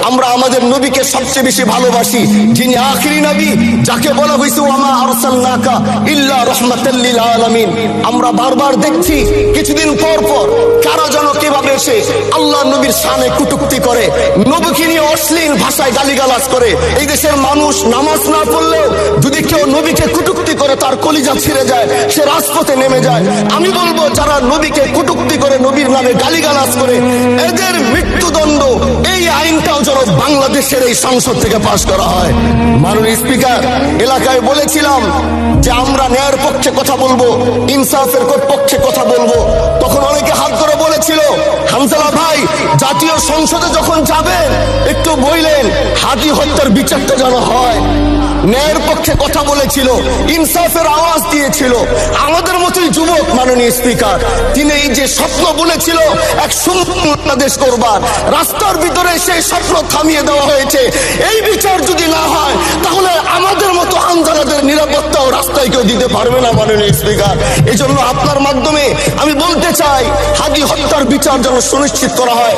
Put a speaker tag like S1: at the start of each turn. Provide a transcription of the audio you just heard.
S1: আমরা আমাদের নবীকে সবচেয়ে বেশি ভালোবাসি, যিনি আখিরি নবী, যাকে বলা হয়েছে ওয়ামা আরসালনাকা ইল্লা রাহমাতাল লিল আলামিন। আমরা বারবার দেখছি কিছুদিন পর পর কারা যেন কিভাবে এসে আল্লাহ নবীর শানে কটূক্তি করে, নবীকে নিয়ে অশ্লীল ভাষায় গালিগালাজ করে। এই দেশের মানুষ নামাজ না পড়লেও যদি কেউ নবীকে কটূক্তি করে তার কলিজা ছিঁড়ে যায়, সে রাজপথে নেমে যায়। আমি বলবো যারা নবীকে কটূক্তি করে, নবীর নামে গালিগালাজ করে, এদের মৃত্যুদণ্ড এই আইনটাও যেন বাংলাদেশের এই সংসদ থেকে পাশ করা হয়। মাননীয় স্পিকার, এলাকায় বলেছিলাম যে আমরা ন্যায়ের পক্ষে কথা বলবো, ইনসাফের পক্ষে কথা বলবো। তখন অনেকে হাত ধরে বলেছিল, হামজালা ভাই জাতীয় সংসদে যখন যাবেন একটু বললেন হাদি হত্যার বিচারটা যেন হয়। ন্যায়ের পক্ষে কথা বলেছিল, ইনসাফের আওয়াজ দিয়েছিল। আমাদের মতোই যুবক মাননীয় স্পিকার, তিনি এই যে স্বপ্ন বলেছিল এক সুন্দর বাংলাদেশ করবার, রাস্তার ভিতরে সেই স্বপ্ন থামিয়ে দেওয়া হয়েছে। এই বিচার যদি না হয় তাহলে আমাদের মতো হামজালাদের নিরাপত্তাও রাস্তায় কেউ দিতে পারবে না মাননীয় স্পিকার। এই জন্য আপনার মাধ্যমে আমি বলতে চাই, হাদি হত্যার বিচার যেন সুনিশ্চিত করা হয়।